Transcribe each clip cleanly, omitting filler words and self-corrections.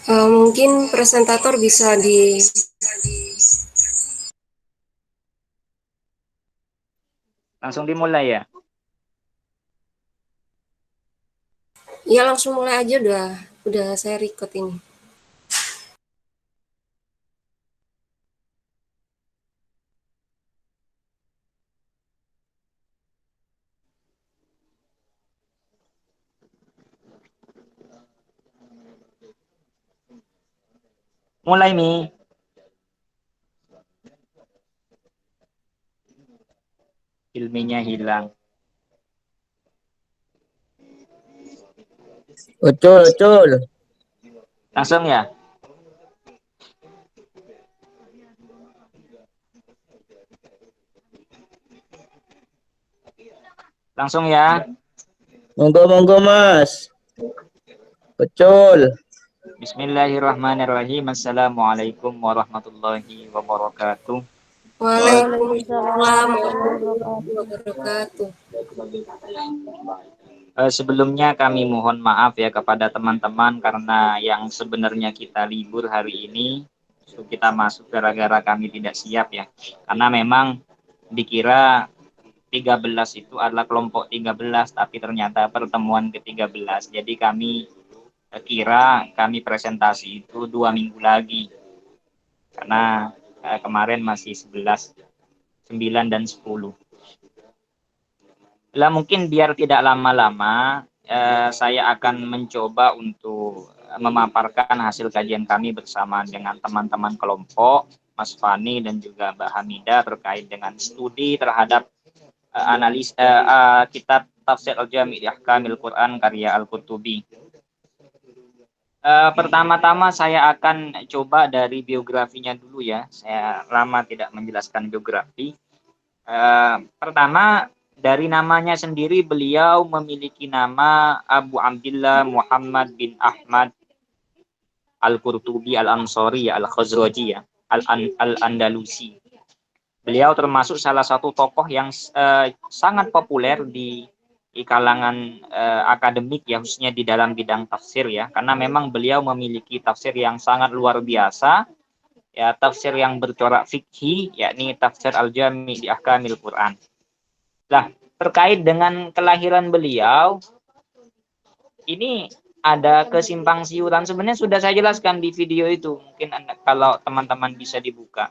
Mungkin presentator bisa di. Langsung dimulai ya. Ya langsung mulai aja, udah saya record ini. Mulai Mi. Filmnya hilang. Ucul. Langsung ya. Langsung ya. Monggo Mas. Ucul. Bismillahirrahmanirrahim. Assalamualaikum warahmatullahi wabarakatuh. Waalaikumsalam warahmatullahi wabarakatuh. Sebelumnya kami mohon maaf ya kepada teman-teman karena yang sebenarnya kita libur hari ini kita masuk gara-gara kami tidak siap ya. Karena memang dikira 13 itu adalah kelompok 13 tapi ternyata pertemuan ke-13. Jadi kami kira kami presentasi itu 2 minggu lagi. Karena kemarin masih 11, 9 dan 10. Lah mungkin biar tidak lama-lama saya akan mencoba untuk memaparkan hasil kajian kami bersama dengan teman-teman kelompok Mas Fani dan juga Mbak Hamida terkait dengan studi terhadap analis kitab Tafsir Al-Jami' li Ahkamil Quran karya Al-Qurtubi. Pertama-tama saya akan coba dari biografinya dulu ya. Saya lama tidak menjelaskan biografi. Pertama, dari namanya sendiri beliau memiliki nama Abu Abdillah Muhammad bin Ahmad Al-Qurtubi Al-Ansari Al-Khazraji Al-Andalusi. Beliau termasuk salah satu tokoh yang sangat populer di kalangan akademik ya, khususnya di dalam bidang tafsir ya, karena memang beliau memiliki tafsir yang sangat luar biasa ya, tafsir yang bercorak fikih, yakni tafsir Al-Jami' di Ahkamil Quran. Nah, terkait dengan kelahiran beliau, ini ada kesimpang siuran. Sebenarnya sudah saya jelaskan di video itu. Mungkin kalau teman-teman bisa dibuka.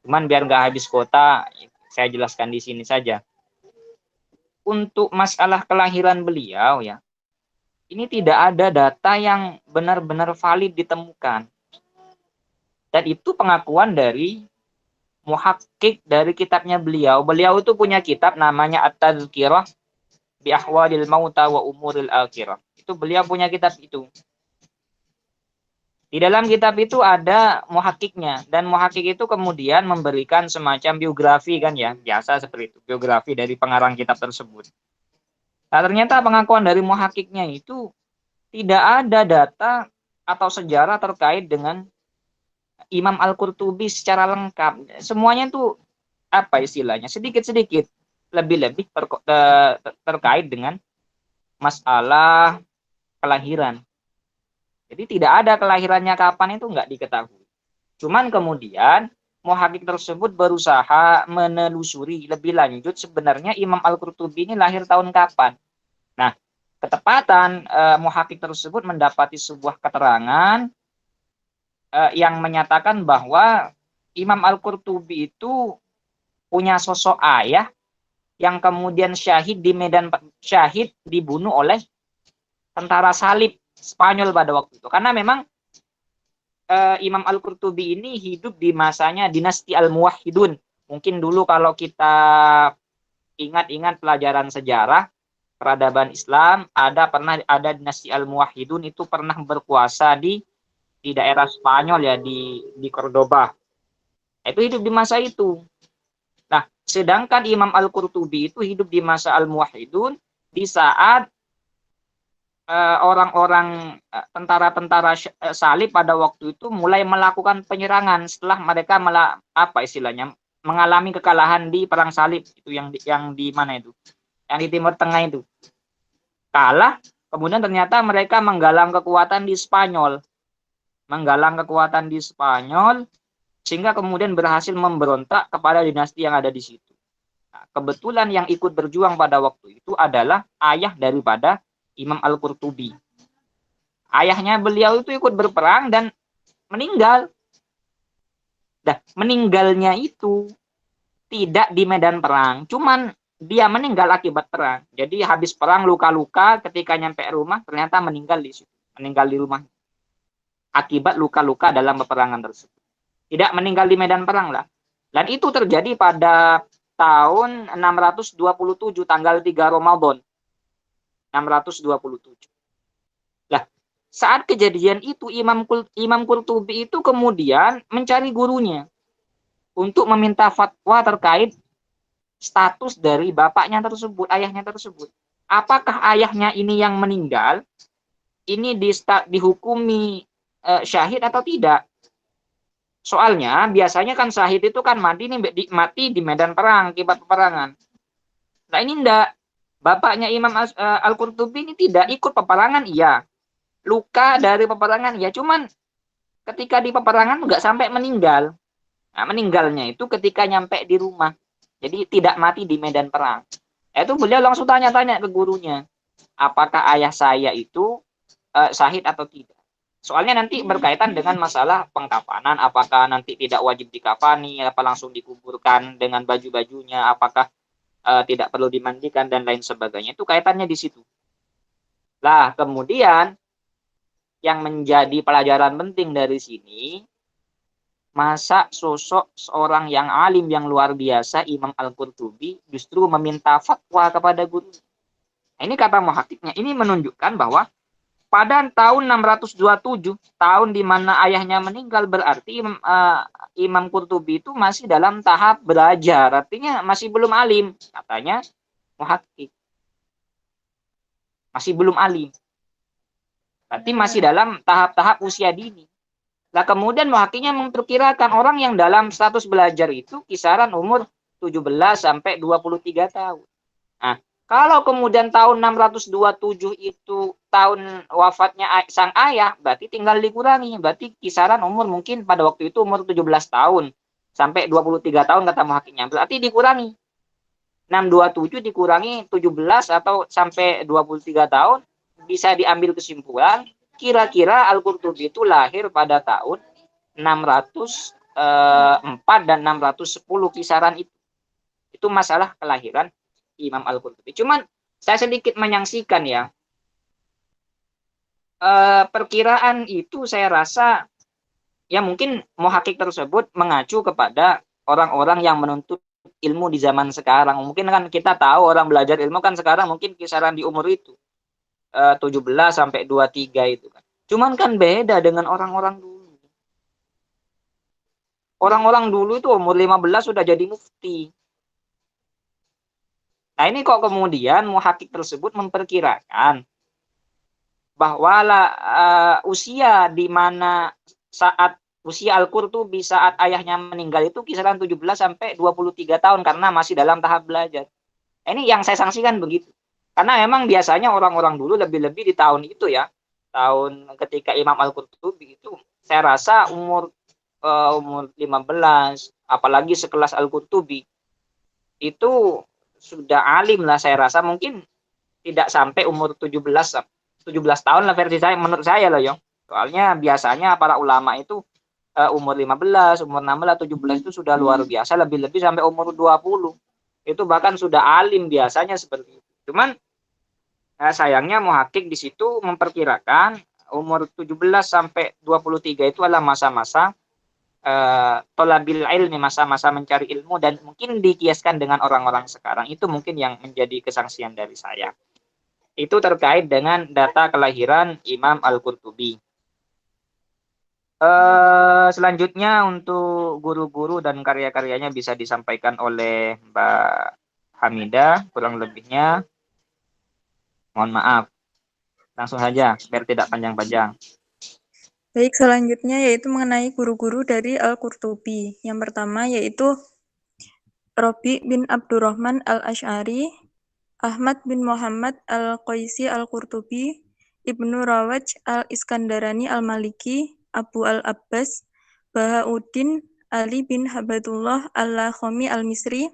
Cuman biar nggak habis kota, saya jelaskan di sini saja. Untuk masalah kelahiran beliau ya, ini tidak ada data yang benar-benar valid ditemukan. Dan itu pengakuan dari muhakkik dari kitabnya beliau. Beliau itu punya kitab namanya At-Tazkirah bi Ahwalil Mauta wa Umuril Akhirah. Itu beliau punya kitab itu. Di dalam kitab itu ada muhakkiknya, dan muhakkik itu kemudian memberikan semacam biografi kan ya, biasa seperti itu, biografi dari pengarang kitab tersebut. Nah, ternyata pengakuan dari muhakkiknya itu tidak ada data atau sejarah terkait dengan Imam Al-Qurtubi secara lengkap. Semuanya itu apa istilahnya? Sedikit-sedikit, lebih-lebih terkait dengan masalah kelahiran. Jadi tidak ada kelahirannya kapan itu nggak diketahui. Cuman kemudian muhakkik tersebut berusaha menelusuri lebih lanjut sebenarnya Imam Al-Qurtubi ini lahir tahun kapan. Nah, ketepatan muhakkik tersebut mendapati sebuah keterangan yang menyatakan bahwa Imam Al-Qurtubi itu punya sosok ayah yang kemudian syahid dibunuh oleh tentara salib Spanyol pada waktu itu. Karena memang Imam Al-Qurtubi ini hidup di masanya dinasti Al-Muwahhidun. Mungkin dulu kalau kita ingat-ingat pelajaran sejarah peradaban Islam, pernah ada dinasti Al-Muwahhidun itu pernah berkuasa di daerah Spanyol ya, di Cordoba. Itu hidup di masa itu. Nah, sedangkan Imam Al-Qurtubi itu hidup di masa Al-Muwahhidun di saat orang-orang tentara-tentara salib pada waktu itu mulai melakukan penyerangan setelah mereka mengalami kekalahan di perang salib itu yang di mana itu? Yang di Timur Tengah itu. Kalah, kemudian ternyata mereka menggalang kekuatan di Spanyol. menggalang kekuatan di Spanyol, sehingga kemudian berhasil memberontak kepada dinasti yang ada di situ. Nah, kebetulan yang ikut berjuang pada waktu itu adalah ayah daripada Imam Al-Qurtubi. Ayahnya beliau itu ikut berperang dan meninggal. Nah, meninggalnya itu tidak di medan perang, cuman dia meninggal akibat perang. Jadi habis perang luka-luka, ketika nyampe rumah ternyata meninggal di situ, meninggal di rumah akibat luka-luka dalam peperangan tersebut. Tidak meninggal di medan perang lah. Dan itu terjadi pada tahun 627 tanggal 3 Ramadan. 627. Lah, saat kejadian itu Imam Qurtubi itu kemudian mencari gurunya untuk meminta fatwa terkait status dari bapaknya tersebut, ayahnya tersebut. Apakah ayahnya ini yang meninggal ini dihukumi syahid atau tidak? Soalnya biasanya kan syahid itu kan mati di medan perang akibat peperangan. Nah ini enggak. Bapaknya Imam Al-Qurtubi ini tidak ikut peperangan, iya. Luka dari peperangan, iya. Cuman ketika di peperangan enggak sampai meninggal. Nah, meninggalnya itu ketika nyampe di rumah. Jadi tidak mati di medan perang. Itu beliau langsung tanya-tanya ke gurunya. Apakah ayah saya itu syahid atau tidak? Soalnya nanti berkaitan dengan masalah pengkafanan, apakah nanti tidak wajib dikafani, apa langsung dikuburkan dengan baju-bajunya, apakah tidak perlu dimandikan dan lain sebagainya. Itu kaitannya di situ. Lah, kemudian yang menjadi pelajaran penting dari sini, masa sosok seorang yang alim yang luar biasa Imam Al-Qurtubi justru meminta fatwa kepada guru. Nah, ini kata muhaqqiqnya, ini menunjukkan bahwa pada tahun 627, tahun di mana ayahnya meninggal, berarti Imam Qurtubi itu masih dalam tahap belajar, artinya masih belum alim, katanya muhaqqiq. Masih belum alim. Berarti masih dalam tahap-tahap usia dini. Nah, kemudian muhaqqiqnya memperkirakan orang yang dalam status belajar itu kisaran umur 17 sampai 23 tahun. Nah, kalau kemudian tahun 627 itu tahun wafatnya sang ayah, berarti tinggal dikurangi. Berarti kisaran umur mungkin pada waktu itu umur 17 tahun sampai 23 tahun kata muhaqqiqnya. Berarti dikurangi. 627 dikurangi 17 atau sampai 23 tahun, bisa diambil kesimpulan kira-kira Al-Qurtubi itu lahir pada tahun 604 dan 610 kisaran itu. Itu masalah kelahiran Imam Al-Qurtubi. Cuman saya sedikit menyaksikan ya, perkiraan itu saya rasa ya mungkin muhaqqiq tersebut mengacu kepada orang-orang yang menuntut ilmu di zaman sekarang. Mungkin kan kita tahu orang belajar ilmu kan sekarang mungkin kisaran di umur itu 17 sampai 23 itu kan. Cuman kan beda dengan orang-orang dulu. Orang-orang dulu itu umur 15 sudah jadi mufti. Nah ini kok kemudian muhaqqiq tersebut memperkirakan bahwa usia di mana saat usia Al-Qurtubi saat ayahnya meninggal itu kisaran 17 sampai 23 tahun karena masih dalam tahap belajar. Ini yang saya saksikan begitu. Karena memang biasanya orang-orang dulu lebih-lebih di tahun itu ya. Tahun ketika Imam Al-Qurtubi itu saya rasa umur 15, apalagi sekelas Al-Qurtubi itu sudah alim lah saya rasa, mungkin tidak sampai umur 17 tahun lah versi saya, menurut saya loh Yong. Soalnya biasanya para ulama itu umur 15, umur 16, 17 itu sudah luar biasa, lebih-lebih sampai umur 20. Itu bahkan sudah alim biasanya seperti itu. Cuman sayangnya muhaqqiq di situ memperkirakan umur 17 sampai 23 itu adalah masa-masa tolabil ilmi, masa-masa mencari ilmu, dan mungkin dikiaskan dengan orang-orang sekarang. Itu mungkin yang menjadi kesaksian dari saya. Itu terkait dengan data kelahiran Imam Al-Qurtubi. Selanjutnya untuk guru-guru dan karya-karyanya bisa disampaikan oleh Mbak Hamidah, kurang lebihnya mohon maaf. Langsung saja biar tidak panjang-panjang. Baik, selanjutnya yaitu mengenai guru-guru dari Al-Qurtubi. Yang pertama yaitu Rabi bin Abdurrahman Al-Asy'ari, Ahmad bin Muhammad Al-Qaisi Al-Qurtubi, Ibnu Rawaj Al-Iskandarani Al-Maliki, Abu al-Abbas Bahauddin Ali bin Habatullah al-Lakhami al-Misri.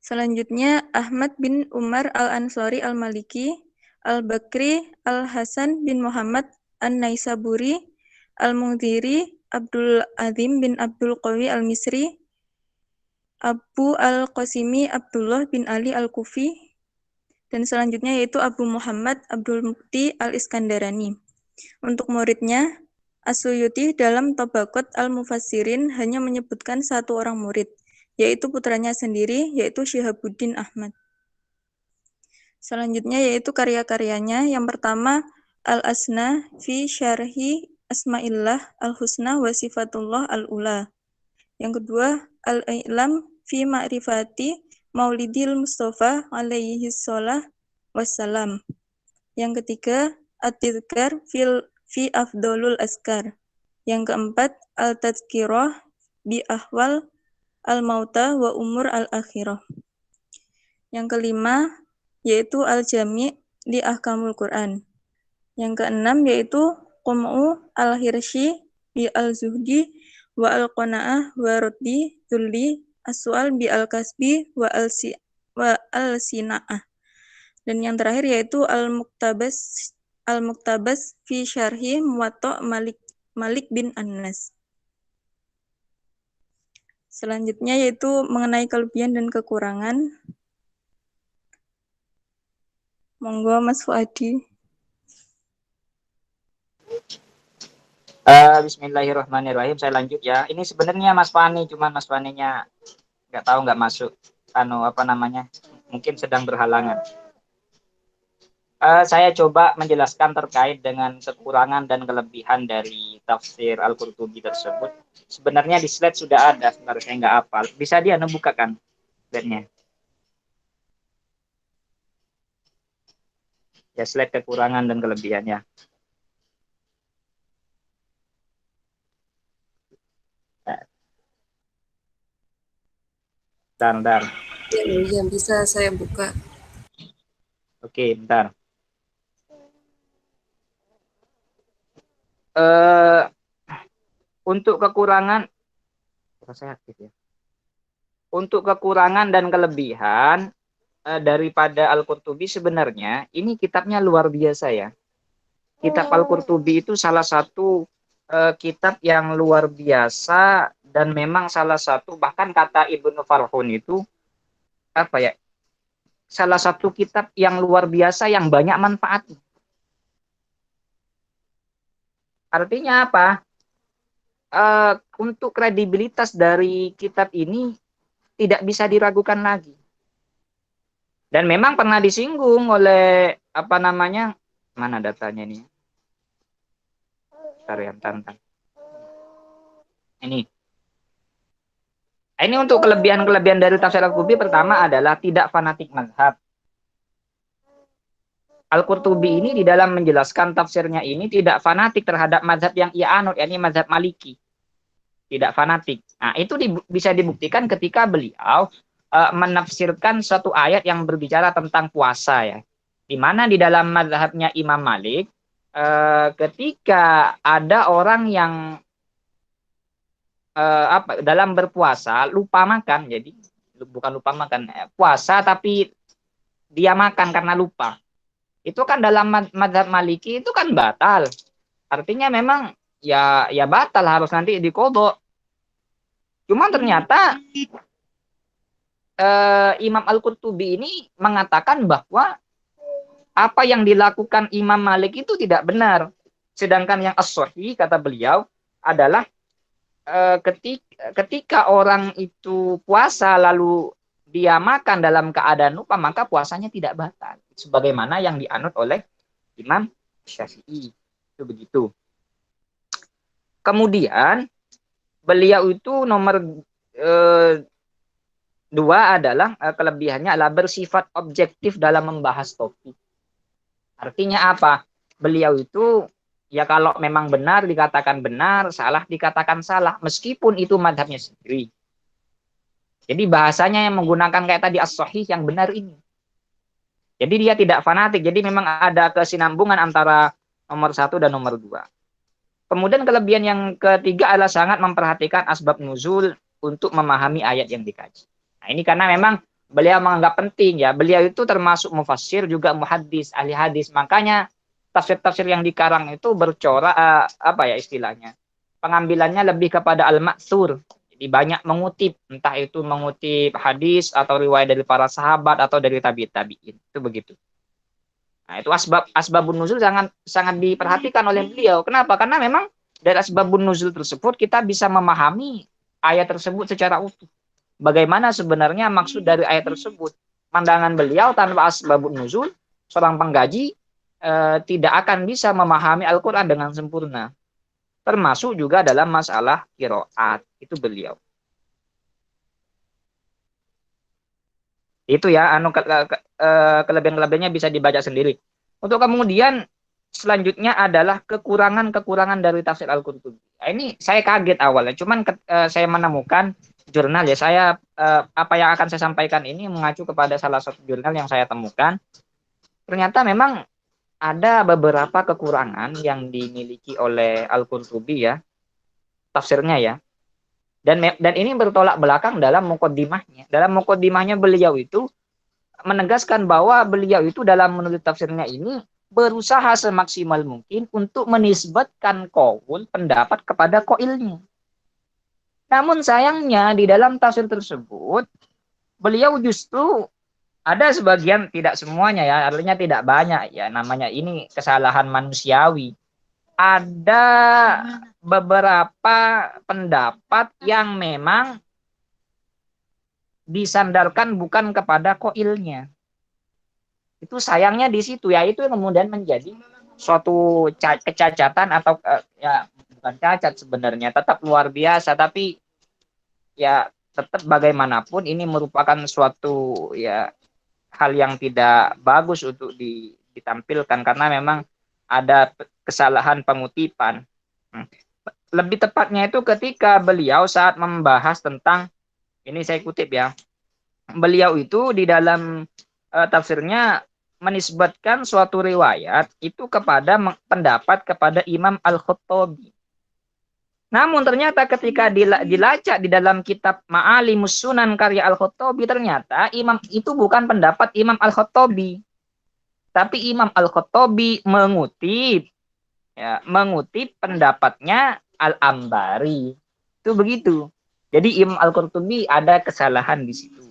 Selanjutnya Ahmad bin Umar al-Ansari al-Maliki, Al-Bakri al-Hasan bin Muhammad an-Naisaburi, Al-Mundhiri Abdul Azim bin Abdul Qawi al-Misri, Abu al-Qasimi Abdullah bin Ali al-Kufi, dan selanjutnya yaitu Abu Muhammad Abdul Mukti al-Iskandarani. Untuk muridnya, As-Suyuti dalam Tabaqat al-Mufassirin hanya menyebutkan satu orang murid, yaitu putranya sendiri, yaitu Syihabuddin Ahmad. Selanjutnya yaitu karya-karyanya. Yang pertama, Al-Asna fi Syarhi Asma'illah Al-Husna wa Sifatullah Al-Ula. Yang kedua, Al-I'lam fi Ma'rifati Maulidil Mustafa alaihi sholah wassalam. Yang ketiga, At-Tizkar fi Afdolul Askar. Yang keempat, Al-Tazkirah bi Ahwal Al-Mauta wa Umur Al-Akhirah. Yang kelima, yaitu Al-Jami' li Ahkamul Quran. Yang keenam, yaitu Qum'u Al-Hirshi bi Al-Zuhdi wa Al-Qana'ah wa Raddi Dhulli As-Su'al bi Al-Kasbi wa Al-Sina'ah. Dan yang terakhir yaitu Al-Muktabas fi Syarhi Muwatta' Malik bin Anas. Selanjutnya yaitu mengenai kelebihan dan kekurangan. Monggo Mas Fuadi. Bismillahirrahmanirrahim. Saya lanjut ya. Ini sebenarnya Mas Fani, cuman Mas Faninya nggak masuk. Mungkin sedang berhalangan. Saya coba menjelaskan terkait dengan kekurangan dan kelebihan dari tafsir Al-Qurtubi tersebut. Sebenarnya di slide sudah ada, sebenarnya saya nggak hafal. Bisa dia bukakan slide-nya. Ya, slide kekurangan dan kelebihannya. Bentar. Ya, bisa saya buka. Oke, bentar. Untuk kekurangan, saya aktif ya. Untuk kekurangan dan kelebihan daripada Al-Qurtubi, sebenarnya ini kitabnya luar biasa ya. Kitab Al-Qurtubi itu salah satu kitab yang luar biasa, dan memang salah satu, bahkan kata Ibnu Farhun itu salah satu kitab yang luar biasa yang banyak manfaatnya. Artinya apa? Untuk kredibilitas dari kitab ini tidak bisa diragukan lagi. Dan memang pernah disinggung oleh mana datanya ini? Bentar. Ini untuk kelebihan dari tafsir Al-Qurtubi. Pertama adalah tidak fanatik mazhab. Al-Qurtubi ini di dalam menjelaskan tafsirnya ini tidak fanatik terhadap mazhab yang ia anut, yakni mazhab Maliki. Tidak fanatik. Nah, itu bisa dibuktikan ketika beliau menafsirkan satu ayat yang berbicara tentang puasa ya. Di mana di dalam mazhabnya Imam Malik, ketika ada orang yang dalam berpuasa lupa makan, jadi bukan lupa makan, puasa tapi dia makan karena lupa, itu kan dalam mazhab Maliki itu kan batal. Artinya memang ya batal, harus nanti diqodho. Cuman ternyata Imam Al-Qurtubi ini mengatakan bahwa apa yang dilakukan Imam Malik itu tidak benar. Sedangkan yang as-sahih, kata beliau, adalah ketika orang itu puasa lalu dia makan dalam keadaan lupa, maka puasanya tidak batal. Sebagaimana yang dianut oleh Imam Syafi'i. Itu begitu. Kemudian beliau itu nomor 2 adalah kelebihannya adalah bersifat objektif dalam membahas topik. Artinya apa? Beliau itu ya kalau memang benar dikatakan benar, salah dikatakan salah, meskipun itu madhabnya sendiri. Jadi bahasanya yang menggunakan kayak tadi as-sahih, yang benar ini. Jadi dia tidak fanatik. Jadi memang ada kesinambungan antara nomor 1 dan nomor 2. Kemudian kelebihan yang ketiga adalah sangat memperhatikan asbab nuzul untuk memahami ayat yang dikaji. Nah, ini karena memang beliau menganggap penting ya. Beliau itu termasuk mufassir juga muhaddis, ahli hadis. Makanya tafsir-tafsir yang dikarang itu bercorak apa ya istilahnya? Pengambilannya lebih kepada al-ma'tsur. Jadi banyak mengutip, entah itu mengutip hadis atau riwayat dari para sahabat atau dari tabi'in. Itu begitu. Nah, itu asbabun nuzul sangat sangat diperhatikan oleh beliau. Kenapa? Karena memang dari asbabun nuzul tersebut kita bisa memahami ayat tersebut secara utuh. Bagaimana sebenarnya maksud dari ayat tersebut? Pandangan beliau tanpa asbabun nuzul, seorang penggaji tidak akan bisa memahami Al-Qur'an dengan sempurna. Termasuk juga dalam masalah qiraat. Itu beliau. Itu ya kelebihan-kelebihannya bisa dibaca sendiri. Untuk kemudian selanjutnya adalah kekurangan-kekurangan dari tafsir Al-Qurtubi. Nah, ini saya kaget awalnya, cuman saya menemukan jurnal ya. Saya apa yang akan saya sampaikan ini mengacu kepada salah satu jurnal yang saya temukan. Ternyata memang ada beberapa kekurangan yang dimiliki oleh Al-Qurtubi ya, tafsirnya ya. Dan ini bertolak belakang dalam muqaddimahnya. Dalam muqaddimahnya beliau itu menegaskan bahwa beliau itu dalam menulis tafsirnya ini berusaha semaksimal mungkin untuk menisbatkan qaul pendapat kepada qailnya. Namun sayangnya di dalam tafsir tersebut beliau justru ada sebagian, tidak semuanya ya, artinya tidak banyak ya, namanya ini kesalahan manusiawi. Ada beberapa pendapat yang memang disandarkan bukan kepada qailnya. Itu sayangnya di situ ya, itu yang kemudian menjadi suatu kecacatan atau ya bukan cacat sebenarnya, tetap luar biasa, tapi ya tetap bagaimanapun ini merupakan suatu ya hal yang tidak bagus untuk ditampilkan karena memang ada kesalahan pengutipan. Lebih tepatnya itu ketika beliau saat membahas tentang, ini saya kutip ya, beliau itu di dalam tafsirnya menisbatkan suatu riwayat itu kepada pendapat kepada Imam Al-Khattabi. Namun ternyata ketika dilacak di dalam kitab Ma'alimus Sunan karya Al-Khattabi, ternyata imam itu bukan pendapat Imam Al-Khattabi. Tapi Imam Al-Khattabi mengutip pendapatnya Al-Ambari. Itu begitu. Jadi Imam Al-Qurtubi ada kesalahan di situ.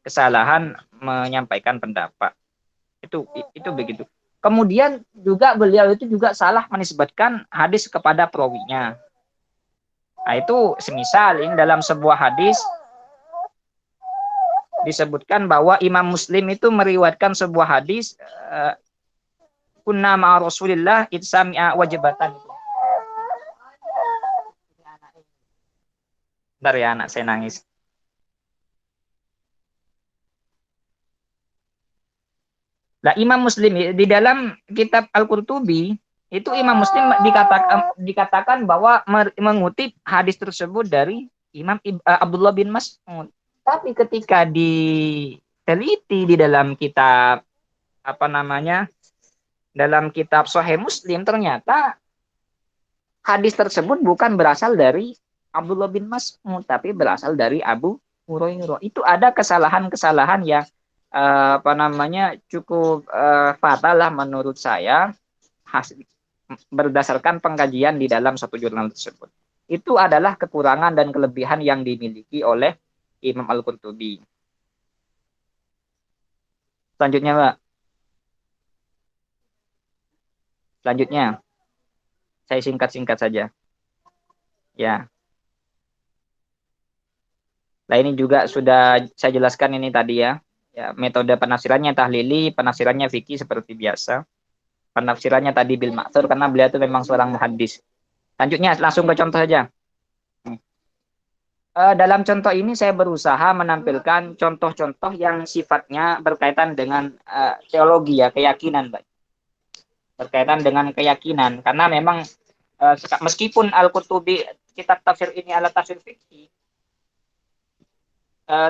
Kesalahan menyampaikan pendapat. Itu begitu. Kemudian juga beliau itu juga salah menisbatkan hadis kepada perawinya. Nah, itu semisal ini dalam sebuah hadis disebutkan bahwa Imam Muslim itu meriwayatkan sebuah hadis kunna ma'a Rasulillah itsami'a wajibatan. Bentar ya, anak saya nangis. Nah, Imam Muslim di dalam kitab Al-Qurtubi itu Imam Muslim dikatakan bahwa mengutip hadis tersebut dari Imam Abdullah bin Mas'ud. Tapi ketika diteliti di dalam kitab dalam kitab Sahih Muslim, ternyata hadis tersebut bukan berasal dari Abdullah bin Mas'ud, tapi berasal dari Abu Hurairah. Itu ada kesalahan-kesalahan yang cukup fatal lah menurut saya, berdasarkan pengkajian di dalam satu jurnal tersebut. Itu adalah kekurangan dan kelebihan yang dimiliki oleh Imam Al-Qurtubi. Selanjutnya, Mbak. Selanjutnya, saya singkat-singkat saja. Ya. Nah, ini juga sudah saya jelaskan ini tadi ya. Ya, metode penafsirannya tahlili, penafsirannya fikih seperti biasa. Penafsirannya tadi bil ma'thur karena beliau itu memang seorang muhaddis. Selanjutnya langsung ke contoh saja. Dalam contoh ini saya berusaha menampilkan contoh-contoh yang sifatnya berkaitan dengan teologi ya, keyakinan, Pak. Berkaitan dengan keyakinan karena memang meskipun Al-Qurtubi kitab tafsir ini adalah tafsir fikih,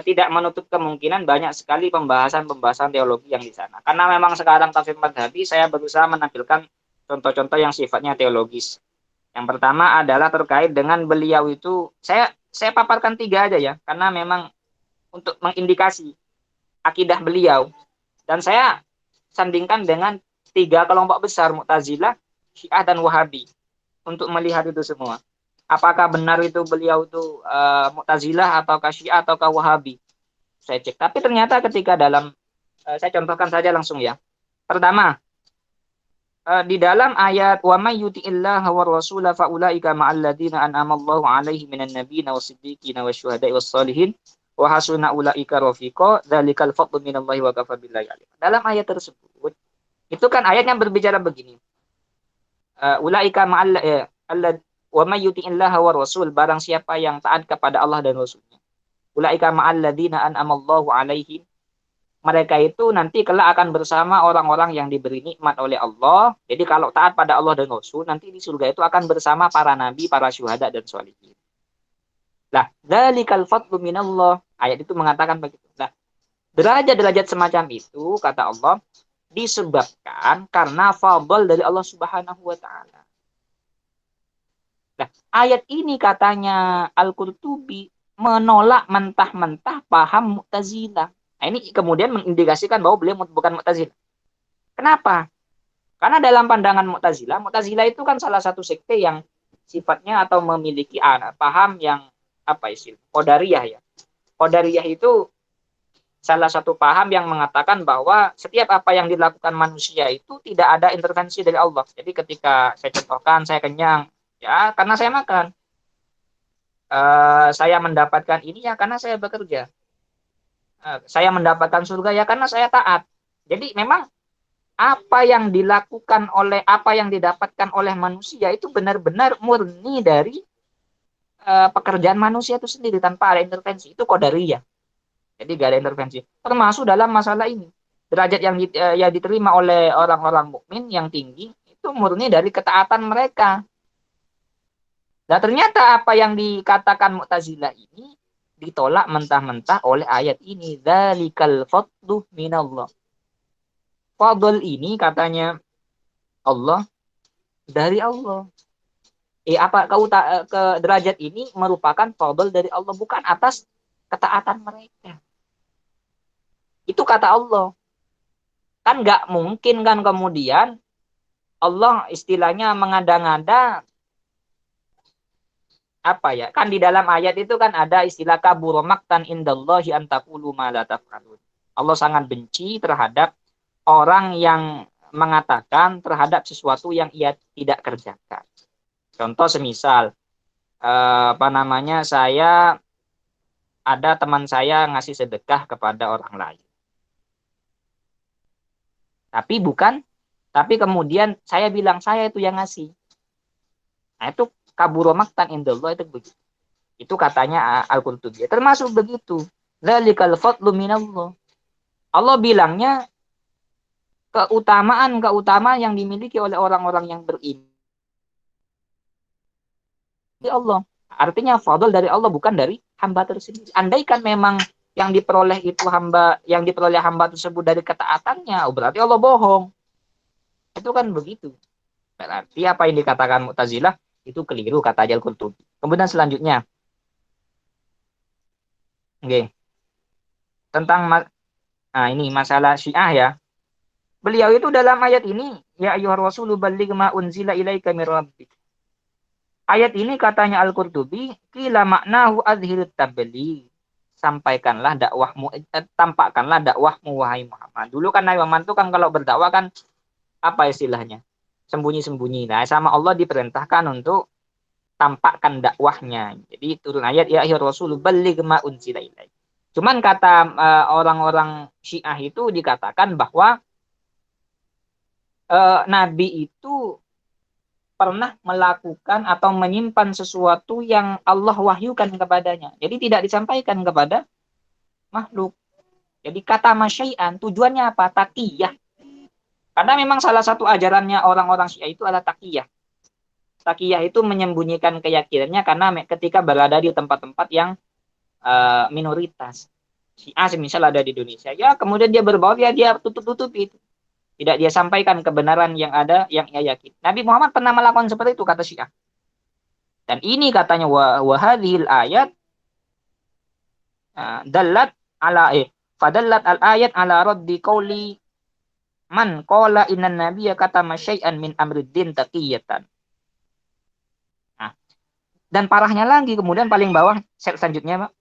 tidak menutup kemungkinan banyak sekali pembahasan teologi yang di sana. Karena memang sekarang tafsir madhabi saya berusaha menampilkan contoh-contoh yang sifatnya teologis. Yang pertama adalah terkait dengan beliau itu, saya paparkan 3 aja ya, karena memang untuk mengindikasi akidah beliau. Dan saya sandingkan dengan 3 kelompok besar, Mu'tazilah, Syiah, dan Wahabi, untuk melihat itu semua. Apakah benar itu beliau itu Mu'tazilah, ataukah Syiah, ataukah Wahabi. Saya cek. Tapi ternyata ketika dalam, saya contohkan saja langsung ya. Pertama, di dalam ayat wa may yuti'illaha war rasula fa ulaika ma'al ladzina an'ama Allahu 'alaihim minan nabiyyin was-siddiqin wasyuhada'i was-shalihin wa hasuna ulaika rafiqa dzalikal fadlu minallahi wa kafa billahi alim. Dalam ayat tersebut itu kan ayat yang berbicara begini. Ulaika ma'al wa may yuti'illaha war rasul, barang siapa yang taat kepada Allah dan Rasulnya. Ulaika ma'al ladzina an'ama Allahu 'alaihim, mereka itu nanti kelak akan bersama orang-orang yang diberi nikmat oleh Allah. Jadi kalau taat pada Allah dan Rasul, nanti di surga itu akan bersama para nabi, para syuhada, dan sholihin. Lah, dzalikal fadlu minallah. Ayat itu mengatakan begitu. Nah, derajat-derajat semacam itu, kata Allah, disebabkan karena fadl dari Allah Subhanahu wa Ta'ala. Nah, ayat ini katanya Al-Qurtubi menolak mentah-mentah paham Mu'tazilah. Nah, ini kemudian mengindikasikan bahwa beliau bukan Mu'tazilah. Kenapa? Karena dalam pandangan Mu'tazilah itu kan salah satu sekte yang sifatnya atau memiliki paham yang Qadariyah ya. Qadariyah itu salah satu paham yang mengatakan bahwa setiap apa yang dilakukan manusia itu tidak ada intervensi dari Allah. Jadi ketika saya contohkan, saya kenyang, ya karena saya makan. Saya mendapatkan ini ya karena saya bekerja. Saya mendapatkan surga ya karena saya taat. Jadi memang apa yang dilakukan oleh, apa yang didapatkan oleh manusia itu benar-benar murni dari pekerjaan manusia itu sendiri tanpa ada intervensi. Itu qadariyah. Jadi gak ada intervensi. Termasuk dalam masalah ini. Derajat yang diterima oleh orang-orang mukmin yang tinggi itu murni dari ketaatan mereka. Nah ternyata apa yang dikatakan Mu'tazilah ini ditolak mentah-mentah oleh ayat ini. Dzalikal fadlu minallah. Fadl ini katanya Allah dari Allah. Ke derajat ini merupakan fadl dari Allah, bukan atas ketaatan mereka. Itu kata Allah. Kan nggak mungkin kan kemudian Allah istilahnya mengada-ngada kan di dalam ayat itu kan ada istilah kabura maqtan indallahi an taqulu ma la taf'alun. Allah sangat benci terhadap orang yang mengatakan terhadap sesuatu yang ia tidak kerjakan. Contoh semisal saya ada teman saya ngasih sedekah kepada orang lain. Tapi kemudian saya bilang saya itu yang ngasih. Nah, itu kabura maqtan indallah, itu begitu. Itu katanya Al-Qurtubi. Termasuk begitu. Dzalikal fadlu minallah. Allah bilangnya keutamaan yang dimiliki oleh orang-orang yang beriman di Allah. Artinya fadl dari Allah, bukan dari hamba tersendiri. Andaikan memang yang diperoleh hamba tersebut dari ketaatannya, berarti Allah bohong. Itu kan begitu. Berarti apa yang dikatakan Mu'tazilah itu keliru, kata Al-Qurtubi. Kemudian selanjutnya, tentang ini masalah Syiah ya. Beliau itu dalam ayat ini, ya ayyuhar rasulu balligh ma unzila ilaika mir rabbik. Ayat ini katanya Al-Qurtubi, qila maknahu azhirut tabligh. Sampaikanlah dakwahmu, tampakkanlah dakwahmu wahai Muhammad. Dulu kan Nabi Muhammad itu kan kalau berdakwah kan apa istilahnya? Sembunyi-sembunyi. Nah, sama Allah diperintahkan untuk tampakkan dakwahnya. Jadi turun ayat ya ayyuhar rasulu balligh ma unzila ilaika. Cuman kata orang-orang Syiah itu dikatakan bahwa Nabi itu pernah melakukan atau menyimpan sesuatu yang Allah wahyukan kepadanya. Jadi tidak disampaikan kepada makhluk. Jadi kata masyai'an tujuannya apa? Taqiyah. Karena memang salah satu ajarannya orang-orang Syiah itu adalah taqiyah. Taqiyah itu menyembunyikan keyakinannya karena ketika berada di tempat-tempat yang minoritas. Syiah semisal ada di Indonesia, ya kemudian dia berbaur, ya dia tutup-tutupi itu. Tidak dia sampaikan kebenaran yang ada, yang ia yakin. Nabi Muhammad pernah melakukan seperti itu, kata Syiah. Dan ini katanya wa hadhil ayat dallat ala fadallat al ayat ala raddi qauli man qala innan nabiyya katama syai'an min amriddin taqiyatan. Nah, dan parahnya lagi kemudian paling bawah selanjutnya, Pak.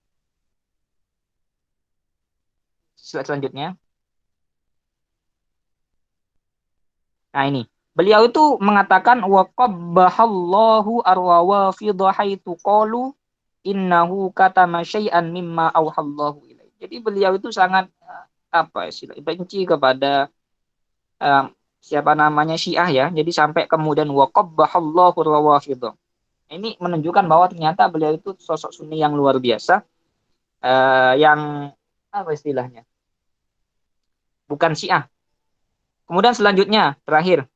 Selanjutnya. Nah, ini. Beliau itu mengatakan wa qabbahallahu arwawa fi dhahaitu qalu innahu katama syai'an mimma auhallahu ilaihi. Jadi beliau itu sangat benci kepada siapa namanya Syiah ya. Jadi sampai kemudian wa qabbahallahu rawafidh. Ini menunjukkan bahwa ternyata beliau itu sosok Sunni yang luar biasa, yang apa istilahnya? Bukan Syiah. Kemudian selanjutnya terakhir.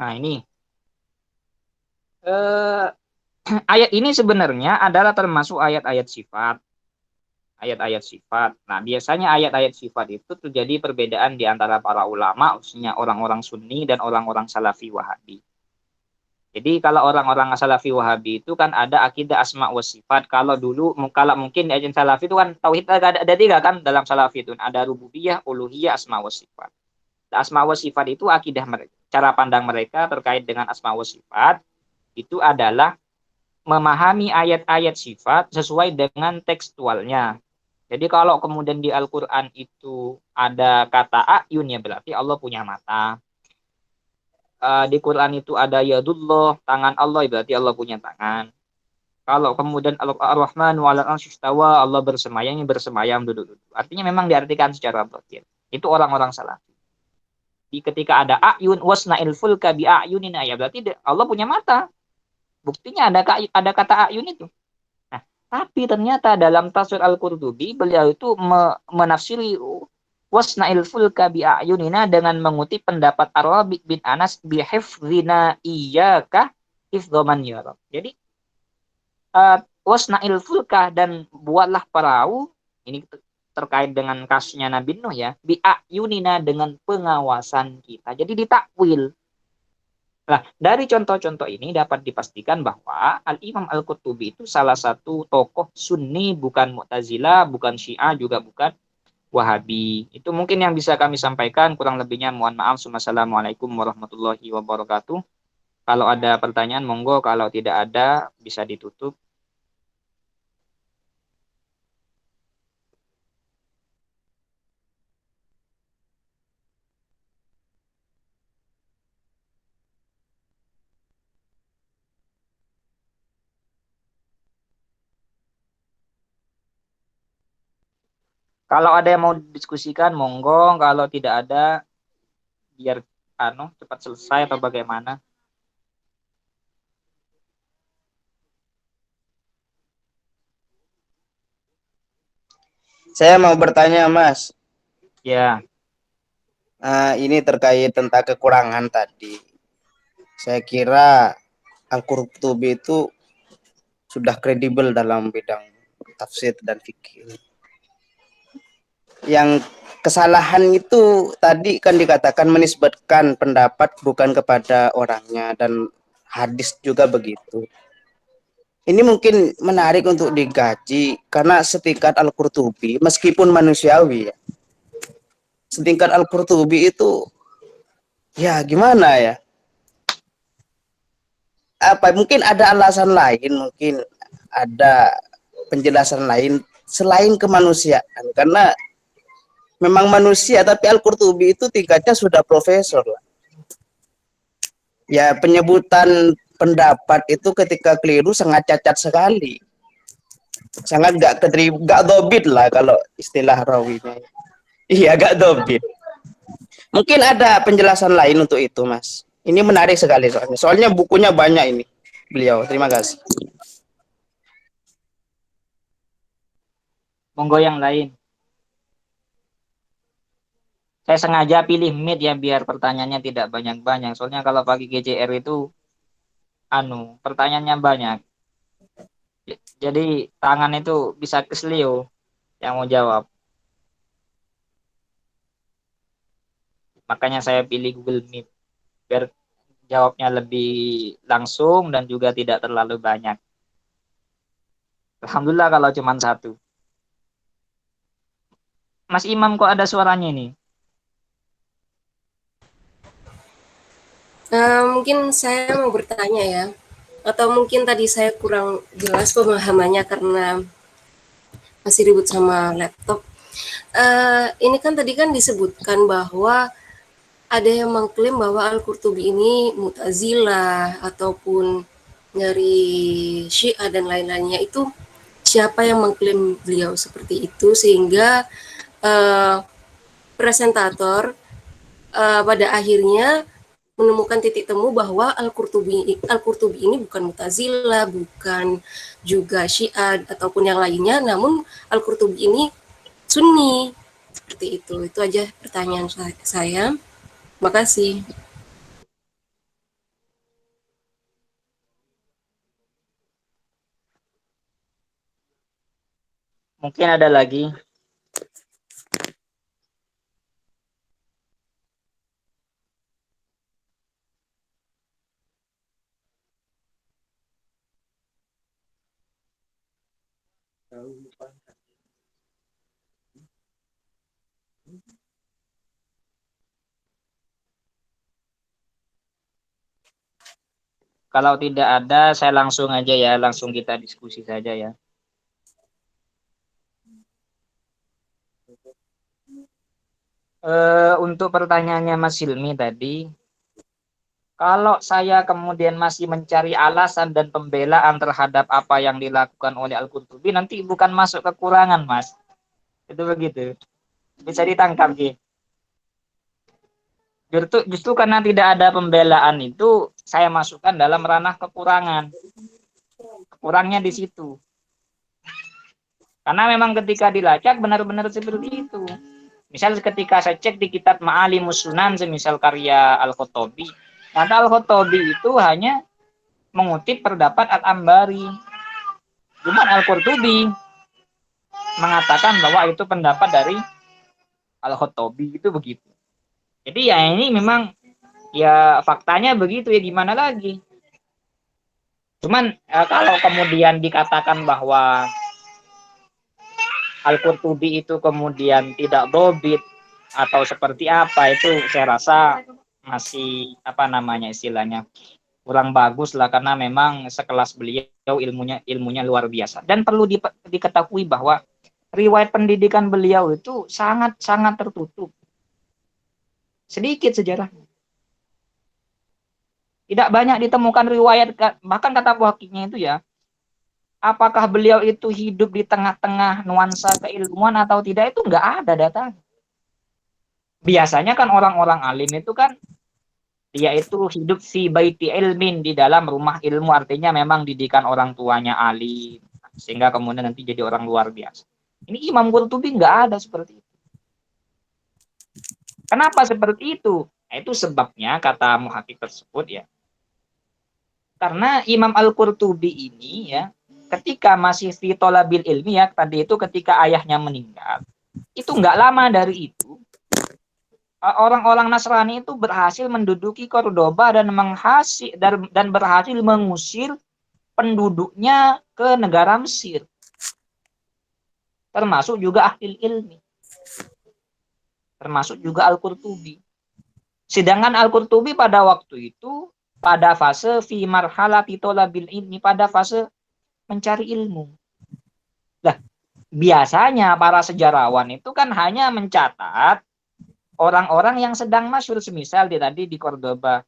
Nah, ini ayat ini sebenarnya adalah termasuk ayat-ayat sifat. Ayat-ayat sifat. Nah, biasanya ayat-ayat sifat itu terjadi perbedaan di antara para ulama, khususnya orang-orang Sunni dan orang-orang Salafi Wahabi. Jadi kalau orang-orang Salafi Wahabi itu kan ada akidah asma wa sifat. Kalau mungkin di ajaran Salafi itu kan tauhid ada tiga kan dalam Salafi itu. Ada rububiyah, uluhiyah, asma wa sifat. Asma wa sifat itu akidah mereka. Cara pandang mereka terkait dengan asma wa sifat itu adalah memahami ayat-ayat sifat sesuai dengan tekstualnya. Jadi kalau kemudian di Al-Quran itu ada kata ayun ya berarti Allah punya mata. Di Quran itu ada yadullah, tangan Allah berarti Allah punya tangan. Kalau kemudian Ar-Rahman wa'alal arsy istawa, Allah bersemayam duduk-duduk. Artinya memang diartikan secara batin. Itu orang-orang salah. Ketika ada ayun wasna'il fulka bi ayunina ya berarti Allah punya mata. Buktinya ada kata ayun itu. Nah, tapi ternyata dalam tafsir Al-Qurtubi beliau itu menafsiri wasna'il fulka bi ayunina dengan mengutip pendapat Ar-Rabi' bin Anas bi hifdzina iyyaka hifdzaman ya Rabb. Jadi wasna'il fulka dan buatlah perahu ini terkait dengan kasusnya Nabi Nuh ya, bi'ayunina dengan pengawasan kita. Jadi ditakwil. Nah, dari contoh-contoh ini dapat dipastikan bahwa Al-Imam Al-Qurtubi itu salah satu tokoh Sunni, bukan Mu'tazilah, bukan Syiah, juga bukan Wahabi. Itu mungkin yang bisa kami sampaikan, kurang lebihnya mohon maaf. Wassalamualaikum warahmatullahi wabarakatuh. Kalau ada pertanyaan monggo, kalau tidak ada bisa ditutup. Kalau ada yang mau diskusikan, monggo. Kalau tidak ada, biar cepat selesai atau bagaimana. Saya mau bertanya, Mas. Ya. Ini terkait tentang kekurangan tadi. Saya kira Al-Qurtubi itu sudah kredibel dalam bidang tafsir dan fikih. Yang kesalahan itu tadi kan dikatakan menisbatkan pendapat bukan kepada orangnya, dan hadis juga begitu. Ini mungkin menarik untuk digaji karena setingkat Al-Qurtubi meskipun manusiawi ya. Setingkat Al-Qurtubi itu ya gimana ya? Mungkin ada alasan lain, mungkin ada penjelasan lain selain kemanusiaan, karena memang manusia, tapi Al-Qurtubi itu tingkatnya sudah profesor lah. Ya, penyebutan pendapat itu ketika keliru sangat cacat sekali. Sangat gak dobit lah kalau istilah rawinya. Iya, gak dobit. Mungkin ada penjelasan lain untuk itu, Mas. Ini menarik sekali soalnya. Soalnya bukunya banyak ini. Beliau, terima kasih. Monggo yang lain. Saya sengaja pilih mid ya biar pertanyaannya tidak banyak-banyak. Soalnya kalau pakai GCR itu pertanyaannya banyak. Jadi tangan itu bisa kesleo yang mau jawab. Makanya saya pilih Google Meet biar jawabnya lebih langsung dan juga tidak terlalu banyak. Alhamdulillah kalau cuma satu. Mas Imam kok ada suaranya ini? Mungkin saya mau bertanya ya, atau mungkin tadi saya kurang jelas pemahamannya karena masih ribut sama laptop. Ini kan tadi kan disebutkan bahwa ada yang mengklaim bahwa Al-Qurtubi ini Mu'tazilah ataupun dari Syiah dan lain-lainnya. Itu siapa yang mengklaim beliau seperti itu sehingga presentator pada akhirnya menemukan titik temu bahwa Al-Qurtubi ini bukan Mu'tazilah, bukan juga Syiah ataupun yang lainnya, namun Al-Qurtubi ini Sunni. Seperti itu. Itu aja pertanyaan saya. Makasih. Mungkin ada lagi. Kalau tidak ada, saya langsung aja ya, langsung kita diskusi saja ya. Untuk pertanyaannya Mas Hilmi tadi, kalau saya kemudian masih mencari alasan dan pembelaan terhadap apa yang dilakukan oleh Al-Qurtubi, nanti bukan masuk kekurangan, Mas. Itu begitu. Bisa ditangkap, Ki. Justru karena tidak ada pembelaan itu, saya masukkan dalam ranah kekurangan. Kurangnya di situ. Karena memang ketika dilacak benar-benar seperti itu. Misal ketika saya cek di kitab Ma'alimus Sunan, semisal karya Al-Khattabi, kata Al-Khattabi itu hanya mengutip pendapat Al-Ambari. Cuman Al-Qurtubi mengatakan bahwa itu pendapat dari Al-Khattabi, itu begitu. Jadi ya ini memang ya faktanya begitu ya, gimana lagi. Cuman kalau kemudian dikatakan bahwa Al-Qurtubi itu kemudian tidak dobit atau seperti apa, itu saya rasa masih istilahnya kurang bagus lah, karena memang sekelas beliau ilmunya luar biasa. Dan perlu diketahui bahwa riwayat pendidikan beliau itu sangat tertutup. Sedikit sejarahnya. Tidak banyak ditemukan riwayat, bahkan kata Muhaqqiqnya itu ya, apakah beliau itu hidup di tengah-tengah nuansa keilmuan atau tidak, itu nggak ada datanya. Biasanya kan orang-orang alim itu kan dia itu hidup fi baiti ilmin, di dalam rumah ilmu, artinya memang didikan orang tuanya alim sehingga kemudian nanti jadi orang luar biasa. Ini Imam Qurtubi nggak ada seperti itu. Kenapa seperti itu? Nah, itu sebabnya kata muhaqqiq tersebut ya. Karena Imam Al-Qurtubi ini ya, ketika masih fi thalabil ilmi ya, tadi itu ketika ayahnya meninggal, itu nggak lama dari itu orang-orang Nasrani itu berhasil menduduki Cordoba dan berhasil mengusir penduduknya ke negara Mesir, termasuk juga ahli ilmi, termasuk juga Al-Qurtubi. Sedangkan Al-Qurtubi pada waktu itu pada fase fi marhalati thalabil ilmi, pada fase mencari ilmu. Nah, biasanya para sejarawan itu kan hanya mencatat orang-orang yang sedang masyhur, semisal tadi di Cordoba.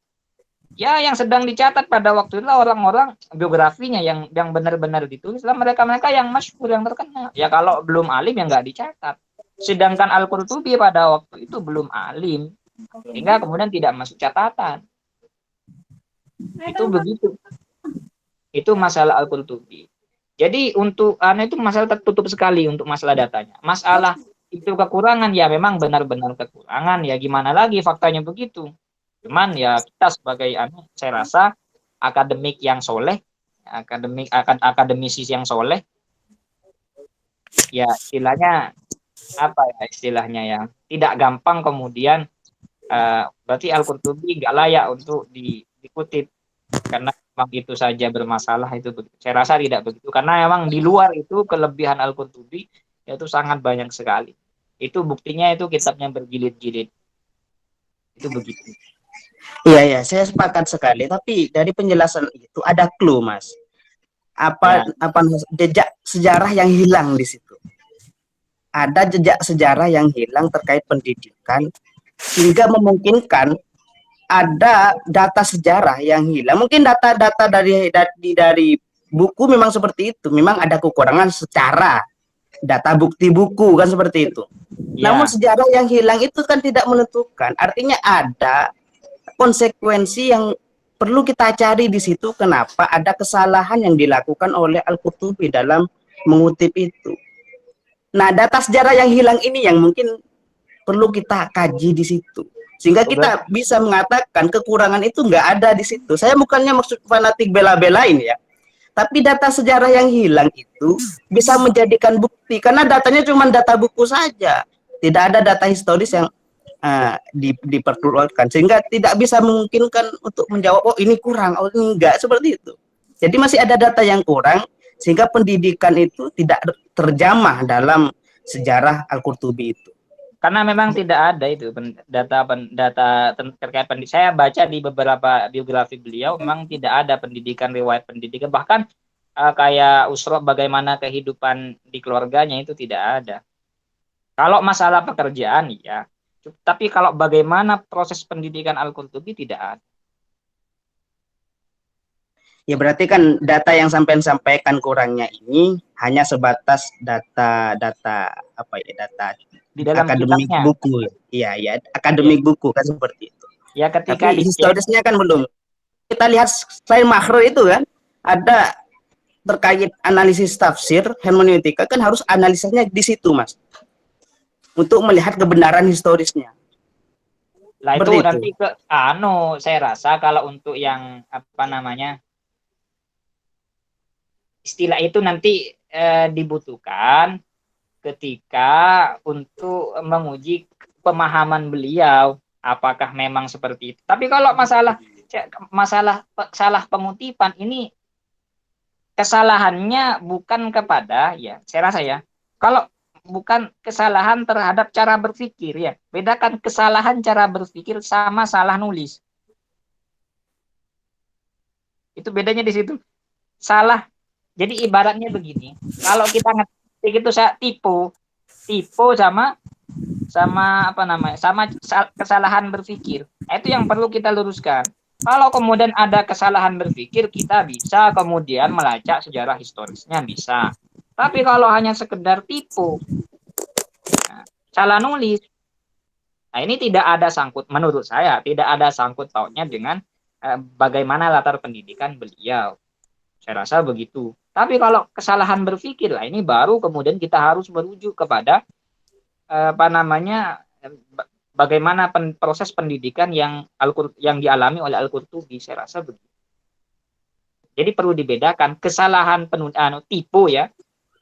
Ya, yang sedang dicatat pada waktu itu orang-orang biografinya yang benar-benar ditulis lah, mereka-mereka yang masyhur, yang terkenal. Ya kalau belum alim ya nggak dicatat. Sedangkan Al-Qurtubi pada waktu itu belum alim, sehingga kemudian tidak masuk catatan. Itu begitu. Itu masalah Al-Qurtubi. Jadi untuk itu masalah tertutup sekali untuk masalah datanya. Masalah itu kekurangan ya, memang benar-benar kekurangan ya, gimana lagi, faktanya begitu. Cuman ya kita sebagai saya rasa akademik yang soleh, akademisi yang soleh, ya istilahnya apa ya istilahnya ya, tidak gampang kemudian berarti Al-Qurtubi nggak layak untuk dikutip karena memang itu saja bermasalah itu saya rasa tidak begitu karena memang di luar itu kelebihan Al-Qurtubi itu sangat banyak sekali. Itu buktinya itu kitabnya berjilid-jilid. Itu begitu. Iya, ya, saya sepakat sekali. Tapi dari penjelasan itu ada clue, Mas. Ya, Apa jejak sejarah yang hilang di situ? Ada jejak sejarah yang hilang terkait pendidikan sehingga memungkinkan ada data sejarah yang hilang. Mungkin data-data dari buku memang seperti itu. Memang ada kekurangan secara data bukti buku kan seperti itu. Namun ya, sejarah yang hilang itu kan tidak menentukan. Artinya ada konsekuensi yang perlu kita cari di situ. Kenapa ada kesalahan yang dilakukan oleh Al-Qurtubi dalam mengutip itu. Nah, data sejarah yang hilang ini yang mungkin perlu kita kaji di situ. Sehingga kita bisa mengatakan kekurangan itu nggak ada di situ. Saya bukannya maksud fanatik bela-belain ya. Tapi data sejarah yang hilang itu bisa menjadikan bukti. Karena datanya cuma data buku saja. Tidak ada data historis yang diperkeluarkan. Sehingga tidak bisa memungkinkan untuk menjawab, oh ini kurang, oh ini enggak. Seperti itu. Jadi masih ada data yang kurang. Sehingga pendidikan itu tidak terjamah dalam sejarah Al-Qurtubi itu. karena memang tidak ada itu data terkait pendidikan. Saya baca di beberapa biografi beliau memang tidak ada pendidikan riwayat pendidikan bahkan kayak usra bagaimana kehidupan di keluarganya itu tidak ada. Kalau masalah pekerjaan ya, tapi kalau bagaimana proses pendidikan Al-Qurtubi tidak ada. Ya berarti kan data yang sampai sampaikan kurangnya ini hanya sebatas data apa ya, data Di dalam akademik kitabnya. buku. Iya, ya, akademik buku kan seperti itu. Ya ketika Tapi historisnya kan belum. Kita lihat selain makro itu kan ada terkait analisis tafsir, hermeneutika kan harus analisanya di situ, Mas. Untuk melihat kebenaran historisnya. lah itu Seperti itu. nanti saya rasa kalau untuk yang apa namanya istilah itu nanti dibutuhkan ketika untuk menguji pemahaman beliau apakah memang seperti itu. Tapi kalau masalah salah pengutipan ini kesalahannya bukan kepada ya saya rasa ya kalau bukan kesalahan terhadap cara berpikir ya bedakan kesalahan cara berpikir sama salah nulis itu bedanya di situ salah. Jadi ibaratnya begini, kalau kita ngetik itu saya tipu sama apa namanya, sama kesalahan berpikir. Nah, itu yang perlu kita luruskan. Kalau kemudian ada kesalahan berpikir, kita bisa kemudian melacak sejarah historisnya bisa. Tapi kalau hanya sekedar tipu, nah, salah nulis, nah ini tidak ada menurut saya tidak ada sangkut pautnya dengan bagaimana latar pendidikan beliau. Saya rasa begitu. Tapi kalau kesalahan berpikir lah ini baru kemudian kita harus merujuk kepada apa namanya bagaimana proses pendidikan yang dialami oleh Al-Qurtubi. Saya rasa begitu. Jadi perlu dibedakan kesalahan tipu ya.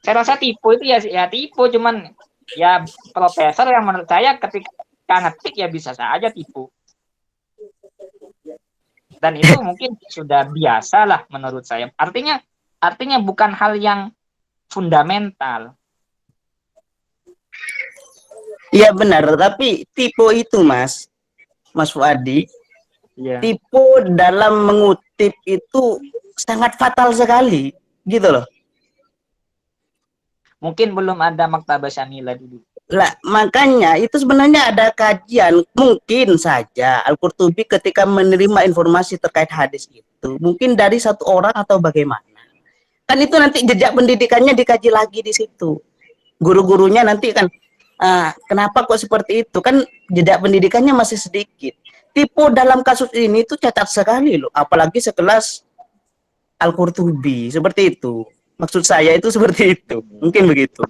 Saya rasa tipu itu ya tipu cuman ya profesor yang menurut saya ketika ngetik ya bisa saja tipu. Dan itu mungkin sudah biasa lah menurut saya. Artinya bukan hal yang fundamental. Iya benar, tapi tipe itu Mas Fuadi, tipe dalam mengutip itu sangat fatal sekali, gitu loh. Mungkin belum ada Maktabah Syamila dulu. Lah, makanya itu sebenarnya ada kajian. Mungkin saja Al-Qurtubi ketika menerima informasi terkait hadis itu, mungkin dari satu orang atau bagaimana. Kan itu nanti jejak pendidikannya dikaji lagi di situ. Guru-gurunya nanti kan, kenapa kok seperti itu? Kan jejak pendidikannya masih sedikit. Tipe dalam kasus ini itu cacat sekali loh. Apalagi sekelas Al-Qurtubi. Seperti itu. Maksud saya itu seperti itu. Mungkin begitu.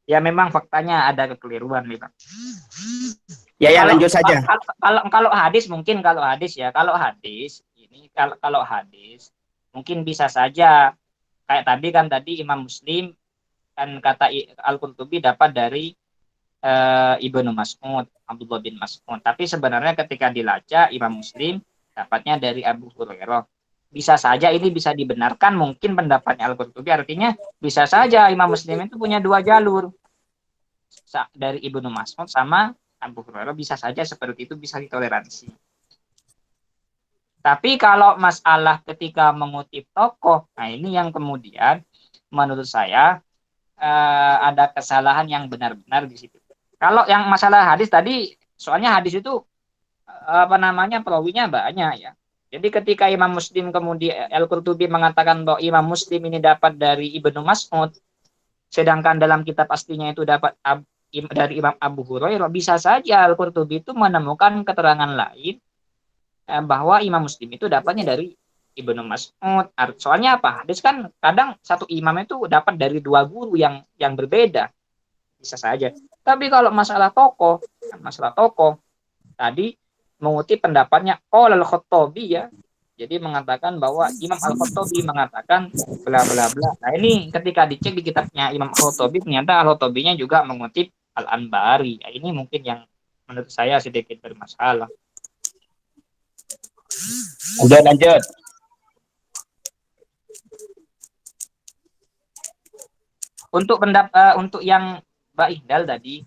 Ya memang faktanya ada kekeliruan nih Pak. Ya lanjut saja. Kalau hadis mungkin kalau hadis ini kalau hadis mungkin bisa saja kayak tadi Imam Muslim kan kata Al-Qurtubi dapat dari Ibnu Mas'ud, Abdullah bin Mas'ud. Tapi sebenarnya ketika dilacak Imam Muslim dapatnya dari Abu Hurairah. Bisa saja ini bisa dibenarkan mungkin pendapatnya Al-Qurtubi, artinya bisa saja Imam Muslim itu punya dua jalur. Dari Ibnu Mas'ud sama Abu Hurairah, bisa saja seperti itu, bisa ditoleransi. Tapi kalau masalah ketika mengutip tokoh, nah ini yang kemudian menurut saya ada kesalahan yang benar-benar di situ. Kalau yang masalah hadis tadi, soalnya hadis itu perawinya banyak ya. Jadi ketika Imam Muslim kemudian Al-Qurtubi mengatakan bahwa Imam Muslim ini dapat dari Ibnu Mas'ud, sedangkan dalam kitab aslinya itu dapat dari Imam Abu Hurairah, bisa saja Al-Qurtubi itu menemukan keterangan lain bahwa Imam Muslim itu dapatnya dari Ibnu Mas'ud. Soalnya apa? Hadis kan kadang satu imam itu dapat dari dua guru yang berbeda. Bisa saja. Tapi kalau masalah tokoh tadi mengutip pendapatnya Al-Khattabi ya. Jadi mengatakan bahwa Imam Al-Khattabi mengatakan bla bla bla. Nah, ini ketika dicek di kitabnya Imam Al-Khattabi, ternyata Al-Khattabinya juga mengutip Al-Anbari. Nah, ini mungkin yang menurut saya sedikit bermasalah. Udah lanjut. Untuk yang Mbak Ihdal tadi,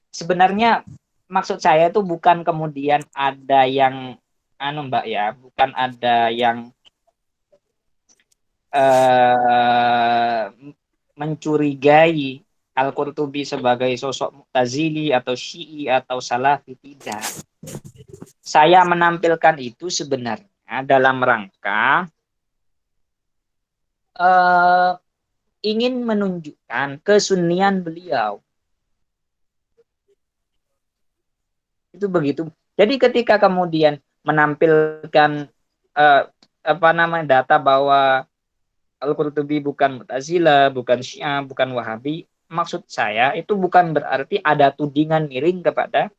sebenarnya maksud saya itu bukan kemudian ada yang Mbak ya, bukan ada yang mencurigai Al-Qurtubi sebagai sosok Mu'tazili atau Syi'i atau Salafi, tidak. Saya menampilkan itu sebenarnya dalam rangka ingin menunjukkan kesunnian beliau. Itu begitu. Jadi ketika kemudian menampilkan data bahwa Al-Qurtubi bukan Mu'tazilah, bukan Syiah, bukan Wahabi, maksud saya itu bukan berarti ada tudingan miring kepada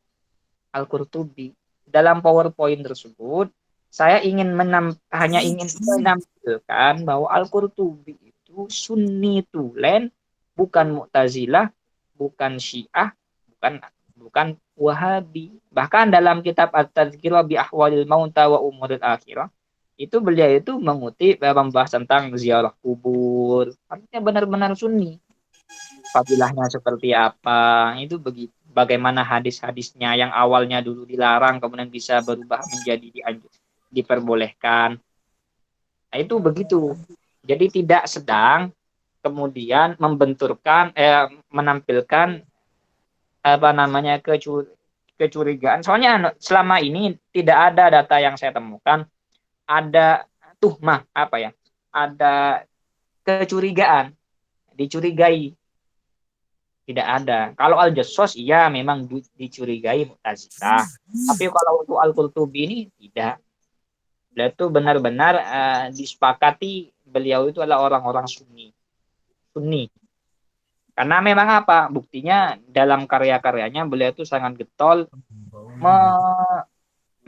Al-Qurtubi. Dalam PowerPoint tersebut, saya hanya ingin menampilkan bahwa Al-Qurtubi itu Sunni tulen, bukan Mu'tazilah, bukan Syiah, bukan Wahabi. Bahkan dalam kitab At-Tadhkirah bi Ahwalil Mauta wa Umuril Akhirah, itu beliau itu mengutip membahas tentang ziarah kubur. Artinya benar-benar Sunni. Fadilahnya seperti apa, itu begitu. Bagaimana hadis-hadisnya yang awalnya dulu dilarang kemudian bisa berubah menjadi diperbolehkan. Nah, itu begitu. Jadi tidak sedang kemudian menampilkan kecurigaan. Soalnya selama ini tidak ada data yang saya temukan ada tuhmah ada kecurigaan, dicurigai. Tidak ada. Kalau Al-Jassos iya memang dicurigai Mu'tazilah. Tapi kalau untuk Al-Qurtubi ini tidak. Beliau itu benar-benar disepakati beliau itu adalah orang-orang Sunni. Karena memang buktinya dalam karya-karyanya beliau itu sangat getol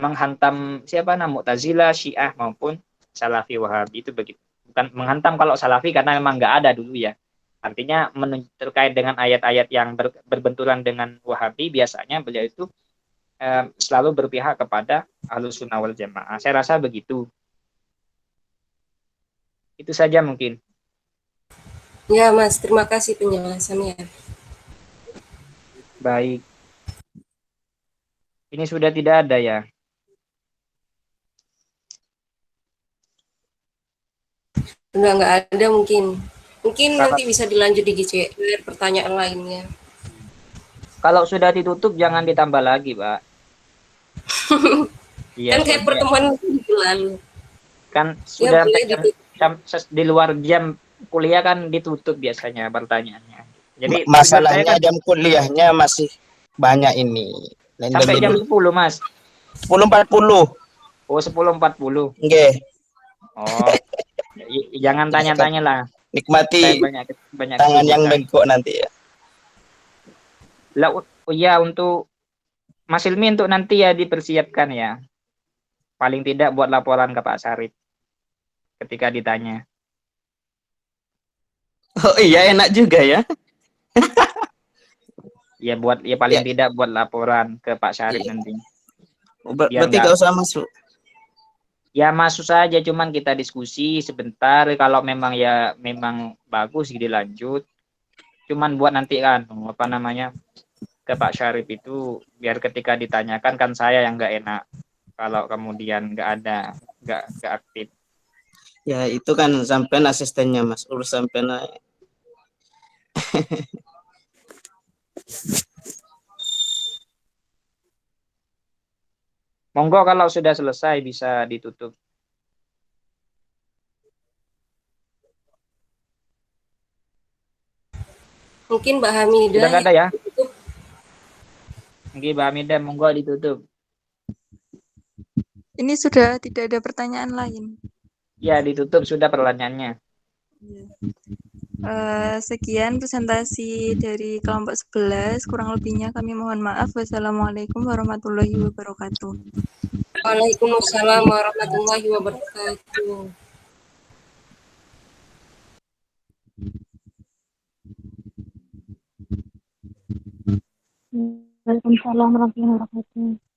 menghantam Mu'tazilah, Syiah maupun Salafi, Wahabi, itu begitu. Bukan menghantam kalau Salafi karena memang nggak ada dulu ya. Artinya terkait dengan ayat-ayat yang berbenturan dengan Wahabi, biasanya beliau itu selalu berpihak kepada Ahlus Sunnah wal Jamaah. Saya rasa begitu. Itu saja mungkin. Ya Mas, terima kasih penjelasannya. Baik. Ini sudah tidak ada ya? Nggak ada mungkin. Mungkin nanti bisa dilanjut di GCR pertanyaan lainnya. Kalau sudah ditutup jangan ditambah lagi, Pak. Iya, Kan kayak pertemuan lalu. Kan sudah di luar jam kuliah kan ditutup biasanya pertanyaannya. Jadi masalahnya jam kuliahnya masih banyak ini. Sampai jam 10, Mas. 10.40. Oh, 10.40. Nggih. Oh. Jangan tanya-tanya lah. Nikmati banyak tangan yang bengkok nanti ya. Lah, ya untuk Mas Ilmi untuk nanti ya dipersiapkan ya. Paling tidak buat laporan ke Pak Sarip ketika ditanya. Oh iya, enak juga ya. Ya buat ya paling Ya. tidak buat laporan ke Pak Syarif Iya. nanti. Biar Berarti nggak nggak usah masuk. ya masuk saja, cuman kita diskusi sebentar. Kalau memang ya memang bagus dilanjut. Cuman buat nanti kan apa namanya ke Pak Syarif itu biar ketika ditanyakan kan saya yang nggak enak kalau kemudian nggak aktif. Ya itu kan sampean asistennya Mas, urus sampean aja. Monggo kalau sudah selesai bisa ditutup. Mungkin Mbak Hamidah Sudah nggak yang ada ya? tutup. Mungkin Mbak Hamidah monggo ditutup. Ini sudah tidak ada pertanyaan lain. Ya ditutup sudah pertanyaannya. Sekian presentasi dari kelompok 11. Kurang lebihnya kami mohon maaf. Wassalamualaikum warahmatullahi wabarakatuh. Waalaikumsalam warahmatullahi wabarakatuh. Waalaikumsalam warahmatullahi wabarakatuh.